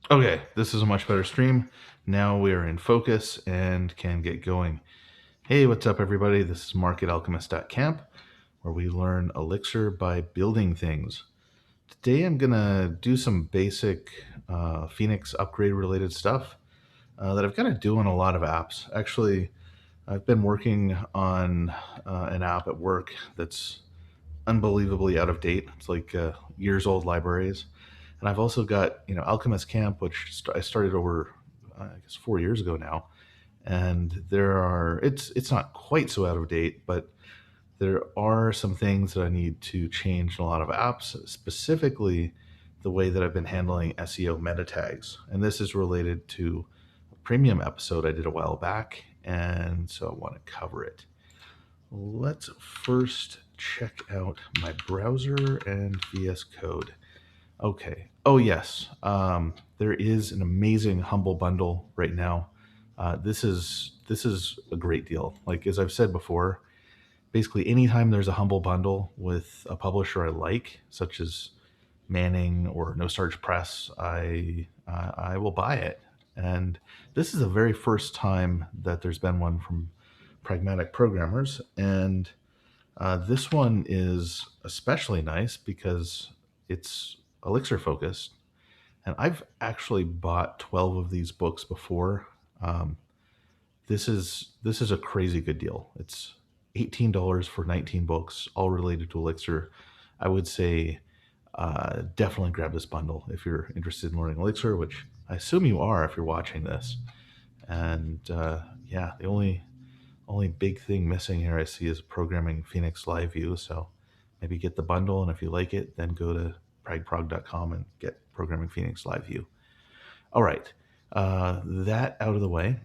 Okay, this is a much better stream. Now we are in focus and can get going. Hey, what's up, everybody? This is Mark at Alchemist Camp, where we learn Elixir by building things. Today I'm going to do some basic Phoenix upgrade related stuff that I've got to do on a lot of apps. Actually, I've been working on an app at work that's unbelievably out of date. It's like years old libraries. And I've also got, Alchemist Camp, which I started over, I guess, 4 years ago now. And it's not quite so out of date, but there are some things that I need to change in a lot of apps, specifically the way that I've been handling SEO meta tags. And this is related to a premium episode I did a while back. And so I want to cover it. Let's first check out my browser and VS Code. Okay. Oh, yes. There is an amazing Humble bundle right now. This is a great deal. Like, as I've said before, basically anytime there's a Humble bundle with a publisher I like, such as Manning or No Starch Press, I will buy it. And this is the very first time that there's been one from Pragmatic Programmers, and this one is especially nice because it's Elixir focused, and I've actually bought 12 of these books before. Um, this is a crazy good deal. It's $18 for 19 books, all related to Elixir. I would say definitely grab this bundle if you're interested in learning Elixir, which I assume you are if you're watching this. And yeah, the only big thing missing here I see is Programming Phoenix Live View. So maybe get the bundle, and if you like it, then go to pragprog.com and get Programming Phoenix Live View. All right, that out of the way,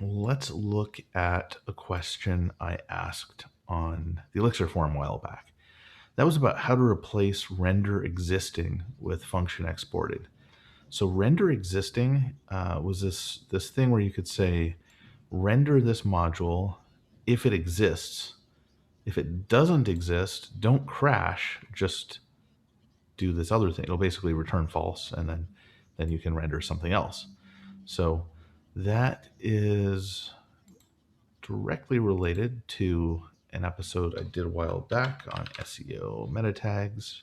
let's look at a question I asked on the Elixir forum a while back. That was about how to replace render existing with function exported. So render existing was this thing where you could say, render this module if it exists. If it doesn't exist, don't crash, just do this other thing. It'll basically return false, and then you can render something else. So that is directly related to an episode I did a while back on SEO meta tags,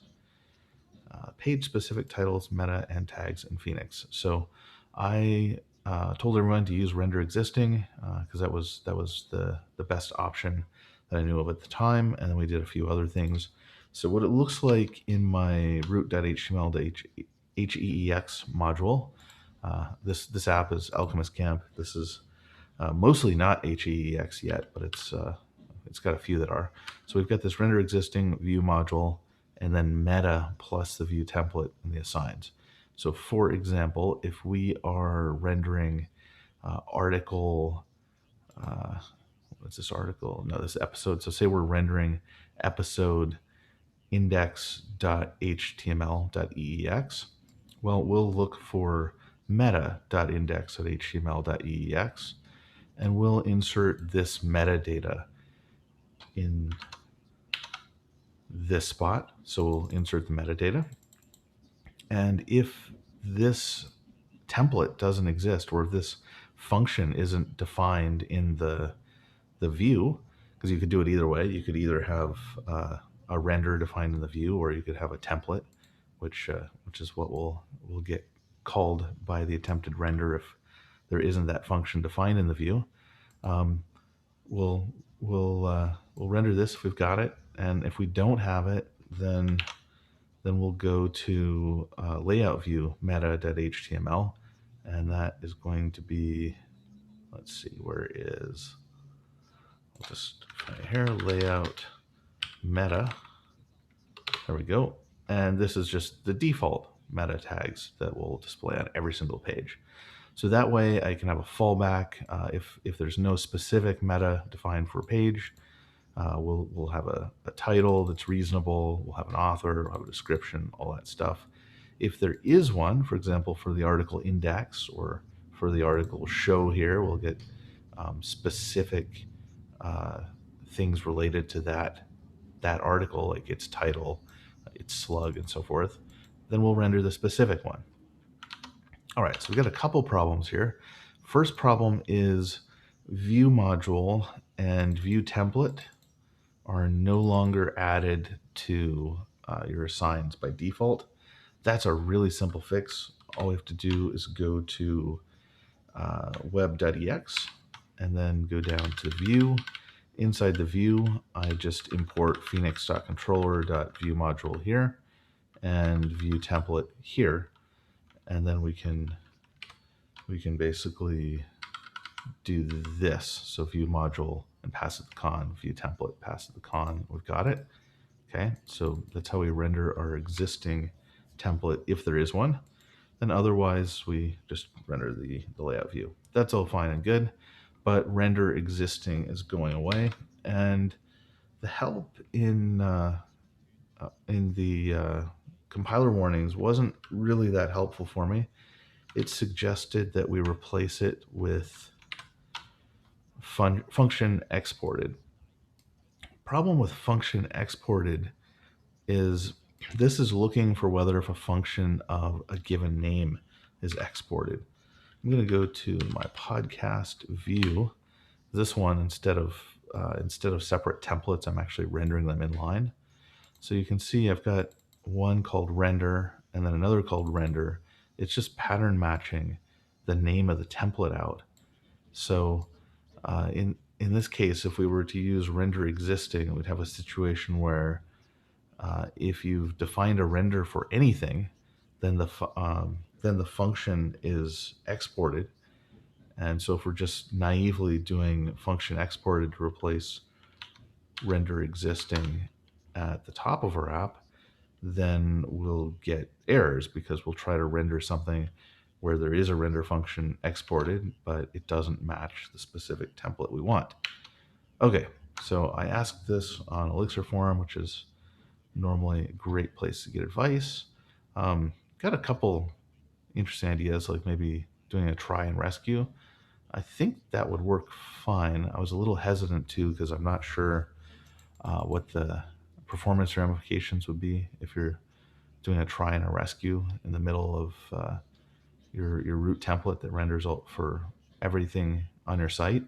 page specific titles, meta, and tags in Phoenix. So I told everyone to use render existing because that was the best option that I knew of at the time, and then we did a few other things. So what it looks like in my root.html to HEEX module, this app is Alchemist Camp. This is mostly not HEEX yet, but it's got a few that are. So we've got this render existing view module, and then meta plus the view template and the assigns. So for example, if we are rendering article, what's this article? No, this episode. So say we're rendering episode index.html.eex. Well, we'll look for meta.index.html.eex, and we'll insert this metadata in this spot. So we'll insert the metadata. And if this template doesn't exist, or if this function isn't defined in the view, because you could do it either way. You could either have a render defined in the view, or you could have a template, which is what will get called by the attempted render if there isn't that function defined in the view. We'll render this if we've got it, and if we don't have it, then we'll go to layout view meta.html, and that is going to be, let's see, where is, I'll just find it here, layout meta. There we go. And this is just the default meta tags that will display on every single page. So that way I can have a fallback. If there's no specific meta defined for a page, we'll have a title that's reasonable, we'll have an author, we'll have a description, all that stuff. If there is one, for example, for the article index or for the article show here, we'll get specific things related to that article, like its title, its slug, and so forth. Then we'll render the specific one. All right, so we got a couple problems here. First problem is view module and view template are no longer added to your assigns by default. That's a really simple fix. All we have to do is go to web.ex and then go down to view. Inside the view, I just import phoenix.controller.viewModule here and view template here, and then we can basically do this. So view module and pass it the con, view template, pass it the con. We've got it. Okay, so that's how we render our existing template if there is one. And otherwise, we just render the layout view. That's all fine and good, but render existing is going away. And the help in the compiler warnings wasn't really that helpful for me. It suggested that we replace it with function exported. Problem with function exported is this is looking for whether if a function of a given name is exported. I'm going to go to my podcast view. This one, instead of separate templates, I'm actually rendering them in line. So you can see I've got one called render and then another called render. It's just pattern matching the name of the template out. So in this case, if we were to use render existing, we'd have a situation where if you've defined a render for anything, then the function is exported. And so if we're just naively doing function exported to replace render existing at the top of our app, then we'll get errors because we'll try to render something where there is a render function exported, but it doesn't match the specific template we want. Okay, so I asked this on Elixir forum, which is normally a great place to get advice. Got a couple interesting ideas, like maybe doing a try and rescue. I think that would work fine. I was a little hesitant too because I'm not sure what the performance ramifications would be if you're doing a try and a rescue in the middle of your root template that renders out for everything on your site.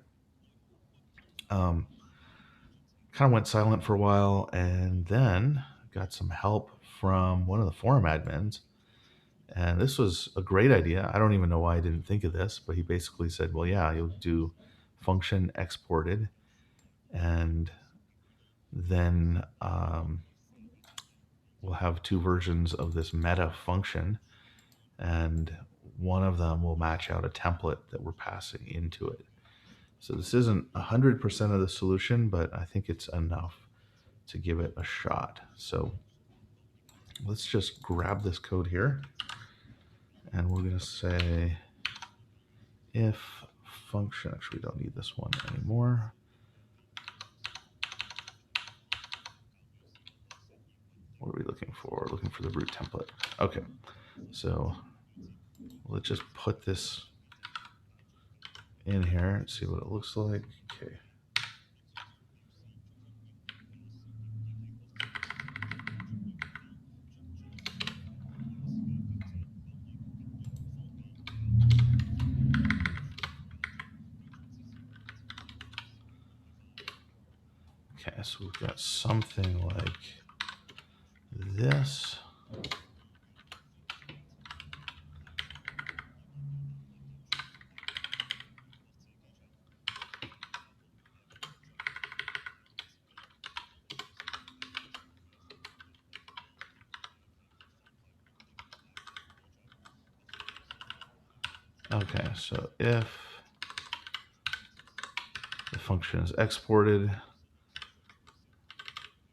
Kind of went silent for a while and then got some help from one of the forum admins. And this was a great idea. I don't even know why I didn't think of this, but he basically said, well, yeah, you'll do function exported, and then we'll have two versions of this meta function, and one of them will match out a template that we're passing into it. So this isn't 100% of the solution, but I think it's enough to give it a shot. So let's just grab this code here. And we're going to say if function, actually we don't need this one anymore. What are we looking for? We're looking for the root template. Okay, so let's just put this in here and see what it looks like. Okay. Okay, so we've got something like this. Okay, so if the function is exported,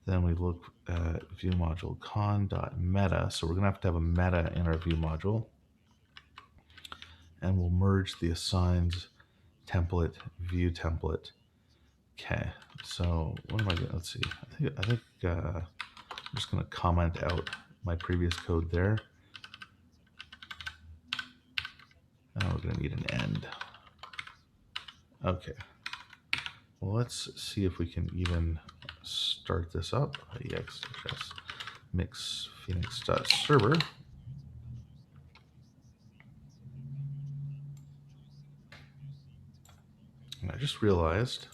then we look at view module con.meta. So we're going to have a meta in our view module. And we'll merge the assigns template, view template. Okay, so what am I doing? Let's see. I think I'm just going to comment out my previous code there. Now we're going to need an end. Okay. Well, let's see if we can even start this up. ex mix phoenix.server. And I just realized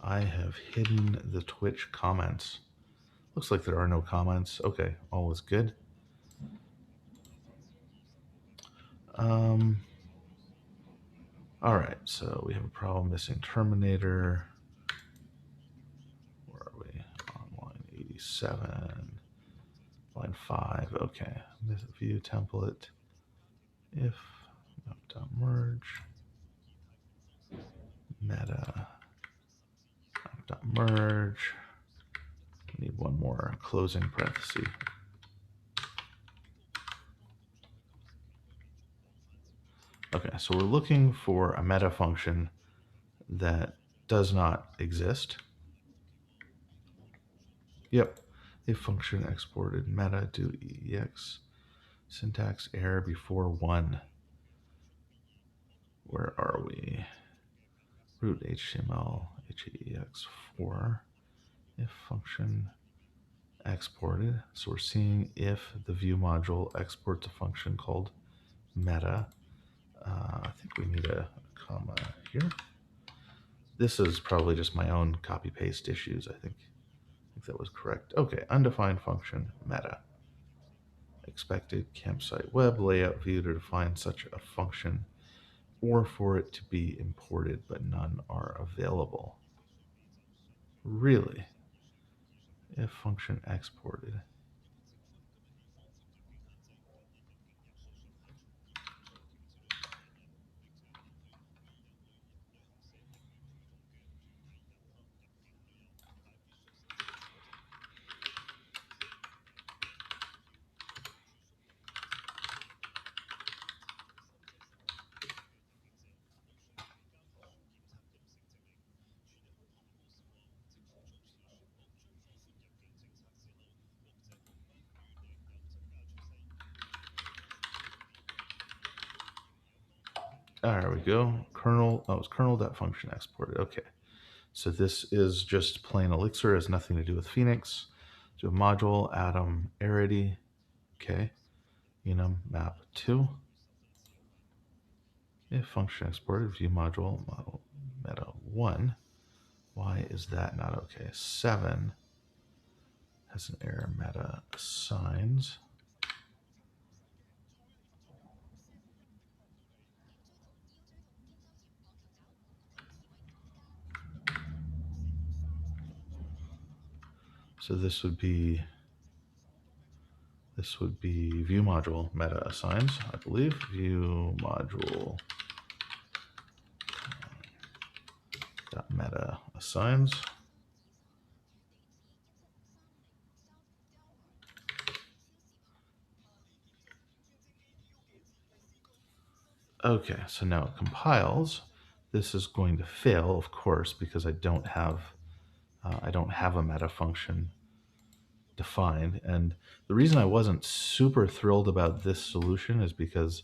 I have hidden the Twitch comments. Looks like there are no comments. Okay, all is good. All right, so we have a problem missing Terminator. Where are we? On line 87, line 5. Okay, view template. If merge meta merge. Need one more closing parenthesis. Okay, so we're looking for a meta function that does not exist. Yep, a function exported meta do ex syntax error before 1. Where are we? Root HTML HEX4 if function exported. So we're seeing if the view module exports a function called meta. I think we need a comma here. This is probably just my own copy paste issues. I think that was correct. Okay, undefined function meta. Expected campsite web layout view to define such a function or for it to be imported, but none are available. Really? If function exported. There we go. Kernel, oh, it's kernel.function exported. Okay. So this is just plain Elixir, has nothing to do with Phoenix. Do a module, atom, arity. Okay. Enum map 2. If function exported, view module, model meta 1. Why is that not okay? 7 has an error meta assigns. So this would be view module meta assigns, I believe. View module meta assigns. Okay, so now it compiles. This is going to fail, of course, because I don't have a meta function defined. And the reason I wasn't super thrilled about this solution is because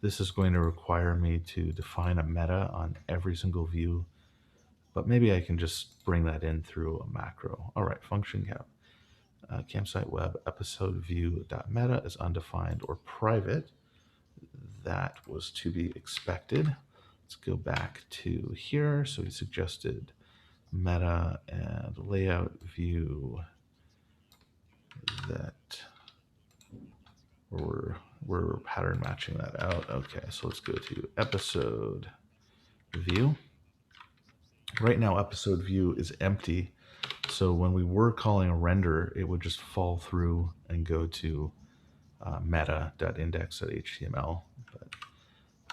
this is going to require me to define a meta on every single view. But maybe I can just bring that in through a macro. All right, function cap. Campsite web episode view dot meta is undefined or private. That was to be expected. Let's go back to here. So we suggested meta and layout view that we're pattern matching that out. Okay, so let's go to episode view. Right now, episode view is empty. So when we were calling a render, it would just fall through and go to meta.index.html.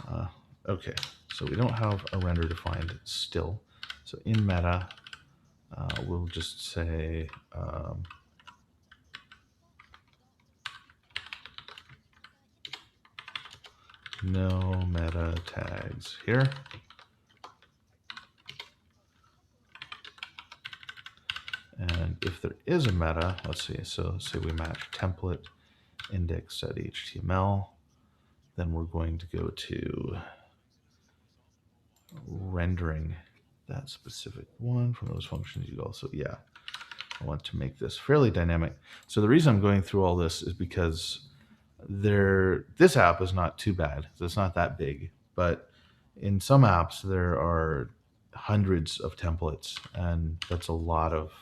But, okay, so we don't have a render defined still. So in meta, we'll just say no meta tags here. And if there is a meta, let's see, so say we match template index.html, then we're going to go to rendering that specific one from those functions. You'd also, yeah, I want to make this fairly dynamic. So the reason I'm going through all this is because this app is not too bad. So it's not that big, but in some apps there are hundreds of templates, and that's a lot of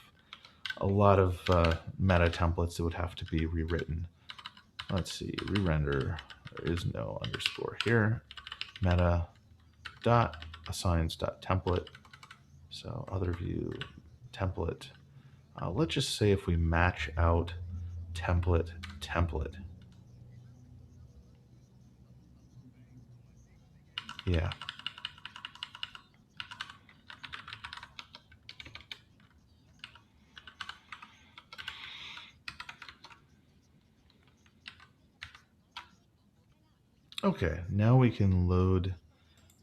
meta templates that would have to be rewritten. Let's see, re-render. There is no underscore here. Meta dot assigns dot template. So other view template. Let's just say if we match out template. Yeah. Okay, now we can load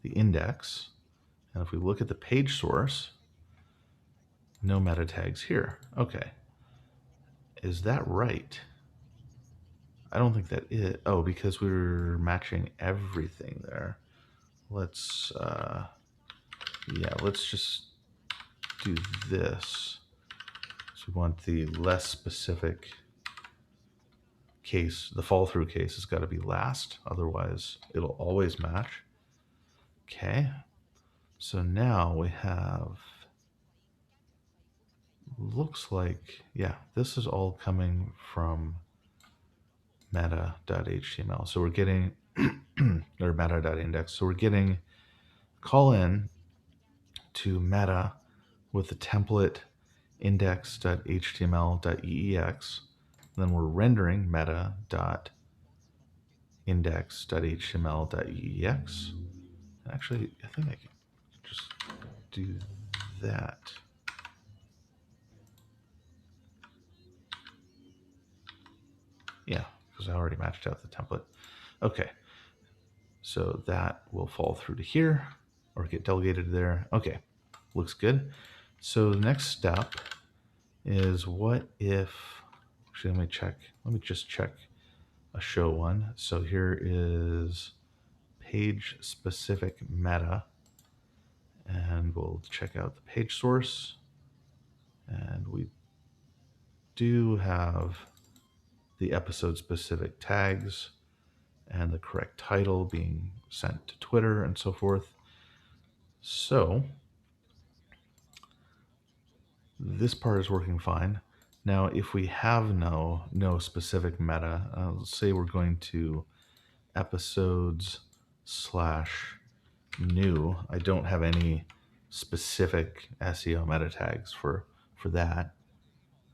the index. And if we look at the page source, no meta tags here. Okay. Is that right? I don't think that is. Oh, because we're matching everything there. Let's, yeah, let's just do this. So we want the less specific case, the fall through case has got to be last. Otherwise, it'll always match. Okay. So now we have, looks like, yeah, this is all coming from meta.html. So we're getting, or meta.index. So we're getting call in to meta with the template index.html.eex. Then we're rendering meta.index.html.eex. Actually, I think I can just do that. Yeah, because I already matched out the template. Okay, so that will fall through to here or get delegated there. Okay, looks good. So the next step is what if, actually let me just check a show one. So here is page specific meta, and we'll check out the page source. And we do have the episode specific tags and the correct title being sent to Twitter and so forth. So this part is working fine. Now, if we have no specific meta, let's say we're going to episodes / new. I don't have any specific SEO meta tags for that.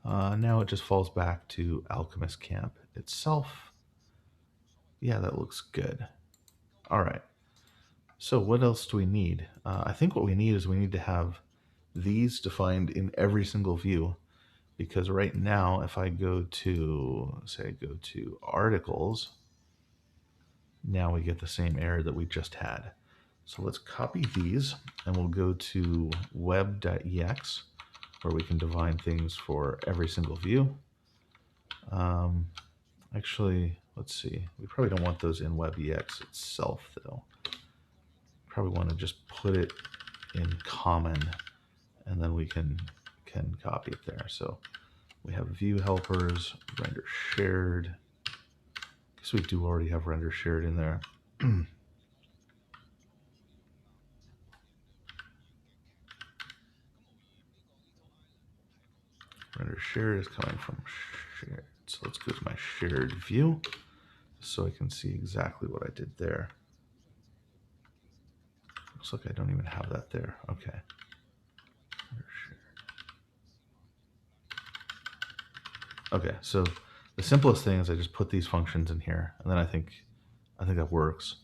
Now it just falls back to Alchemist Camp itself. Yeah, that looks good. All right. So what else do we need? I think what we need is we need to have these defined in every single view, because right now if I go to, say I go to articles, now we get the same error that we just had. So let's copy these and we'll go to web.ex where we can define things for every single view. Actually, let's see. We probably don't want those in web.ex itself though. Probably want to just put it in common and then we can copy it there. So we have view helpers, render shared. I guess we do already have render shared in there. Render shared is coming from shared. So let's go to my shared view so I can see exactly what I did there. Looks like I don't even have that there. Okay. Okay, so the simplest thing is I just put these functions in here, and then I think that works.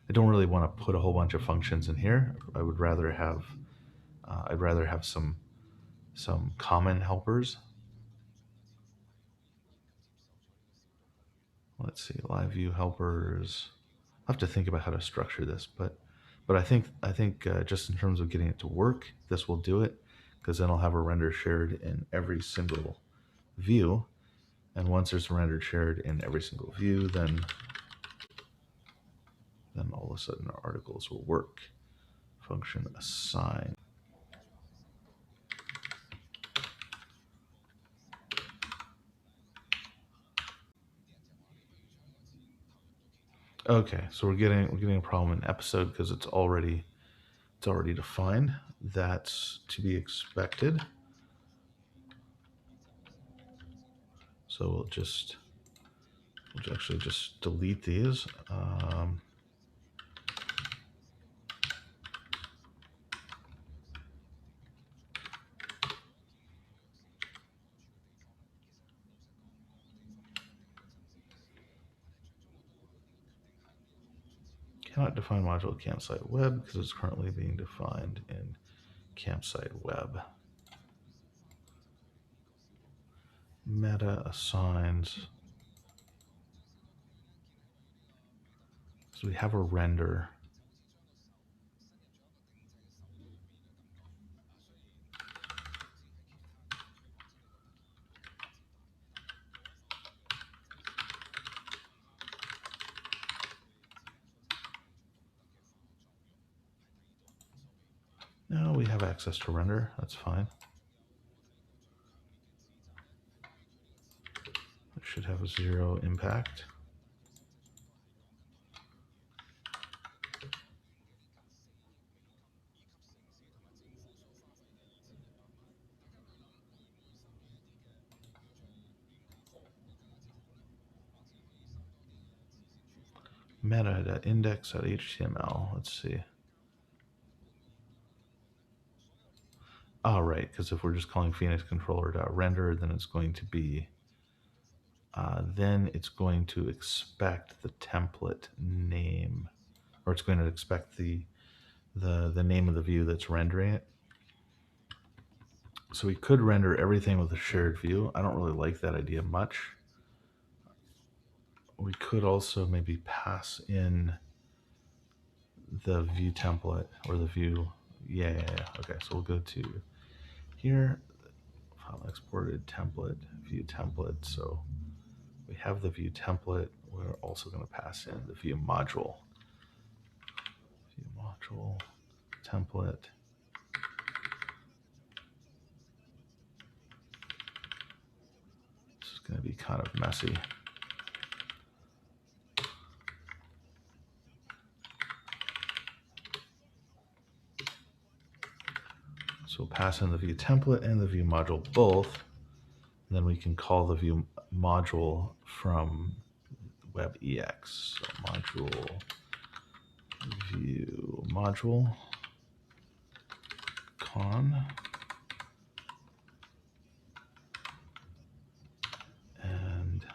I don't really want to put a whole bunch of functions in here. I would rather have some common helpers. Let's see, live view helpers. I'll have to think about how to structure this, but I think just in terms of getting it to work, this will do it, because then I'll have a render shared in every single view, and once there's a render shared in every single view, then all of a sudden our articles will work. Function assign. Okay, so we're getting a problem in episode because it's already It's already defined. That's to be expected. So we'll actually just delete these. Cannot define module campsite web because it's currently being defined in campsite web. Meta assigns. So we have a render. No, we have access to render. That's fine. It should have a 0 impact. Meta.index.html. Let's see. Oh, right, because if we're just calling Phoenix controller.render, then it's going to be, then it's going to expect the template name, or it's going to expect the name of the view that's rendering it. So we could render everything with a shared view. I don't really like that idea much. We could also maybe pass in the view template or the view. Yeah. Okay, so we'll go to here, file exported template, view template. So we have the view template. We're also going to pass in the view module. View module template. This is going to be kind of messy. So we'll pass in the view template and the view module both. And then we can call the view module from WebEx. So module view module con. And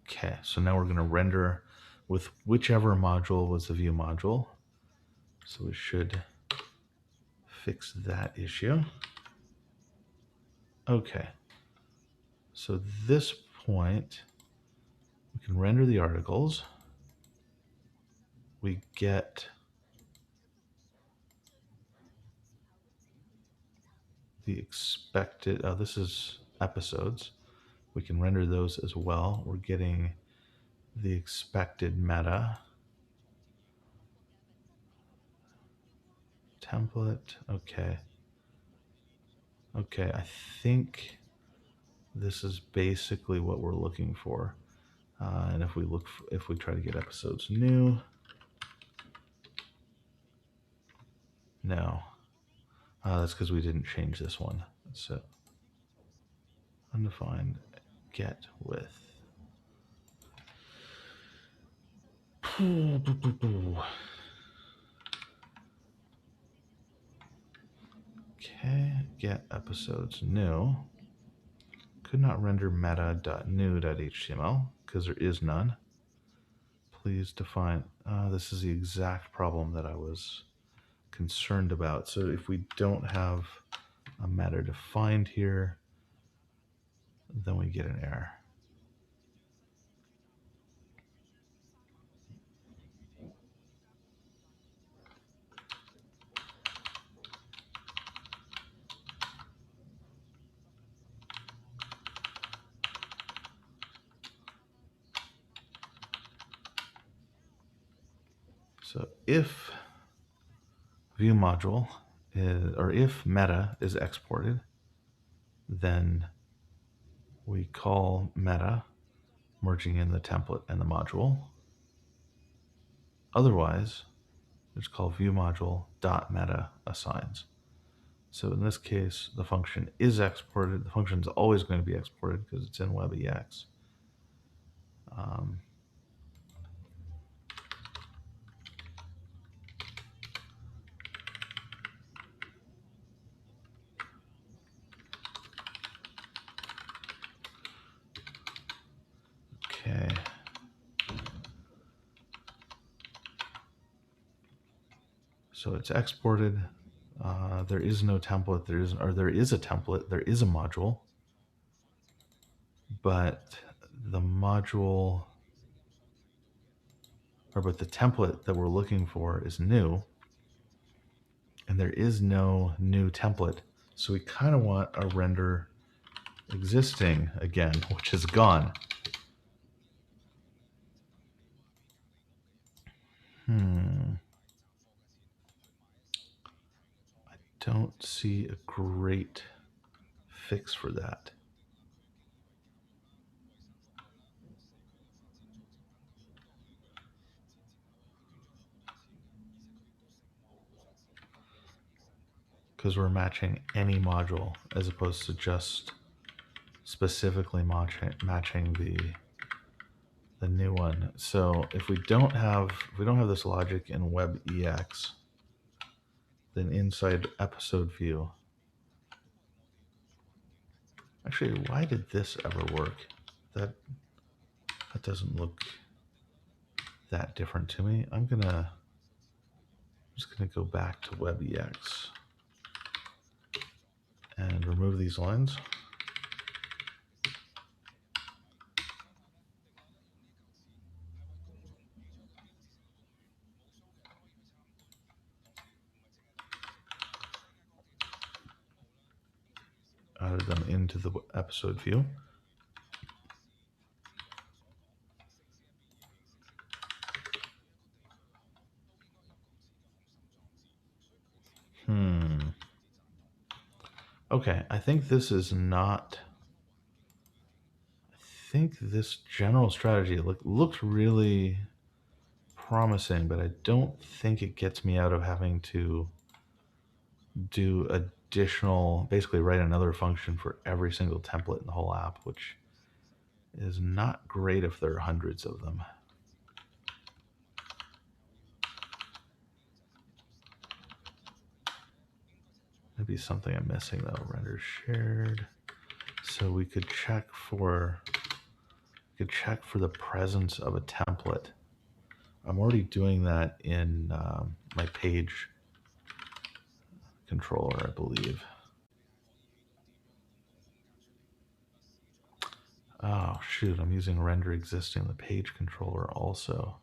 okay, so now we're going to render with whichever module was the view module. So we should fix that issue. Okay, so this point, we can render the articles. We get the expected, this is episodes. We can render those as well. We're getting the expected meta. Template, okay. Okay, I think this is basically what we're looking for. And if we try to get episodes new, no. That's because we didn't change this one. So undefined get with. Okay, get episodes new. Could not render meta.new.html because there is none. Please define. This is the exact problem that I was concerned about. So if we don't have a meta defined here, then we get an error. So if view module is, or if meta is exported, then we call meta, merging in the template and the module. Otherwise, it's called view module dot meta assigns. So in this case, the function is exported. The function is always going to be exported because it's in WebEx. Okay. So it's exported. There is no template. There is a template. There is a module, but the module, but the template that we're looking for is new, and there is no new template. So we kind of want a render existing again, which is gone. I don't see a great fix for that. Because we're matching any module as opposed to just specifically matching the new one. So if we don't have this logic in WebEx, then inside episode view. Actually, why did this ever work? That doesn't look that different to me. I'm just gonna go back to WebEx and remove these lines. Added them into the episode view. Okay, I think this is not. I think this general strategy looks really promising, but I don't think it gets me out of having to do additional, basically write another function for every single template in the whole app, which is not great if there are hundreds of them. Maybe something I'm missing though. Render shared. So we could check for the presence of a template. I'm already doing that in my page controller, I believe. Oh shoot, I'm using render existing the page controller also.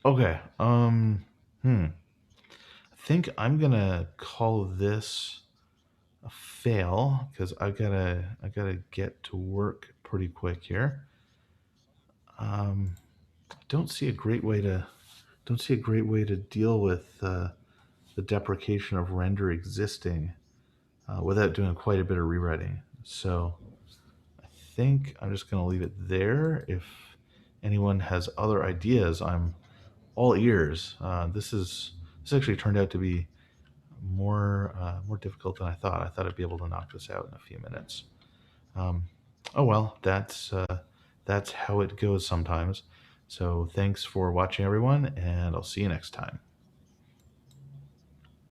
Okay. I think I'm gonna call this a fail because I gotta get to work pretty quick here. Don't see a great way to deal with the deprecation of render existing without doing quite a bit of rewriting. So I think I'm just going to leave it there. If anyone has other ideas, I'm all ears. This actually turned out to be more difficult than I thought. I thought I'd be able to knock this out in a few minutes. Oh well, that's how it goes sometimes. So thanks for watching, everyone, and I'll see you next time.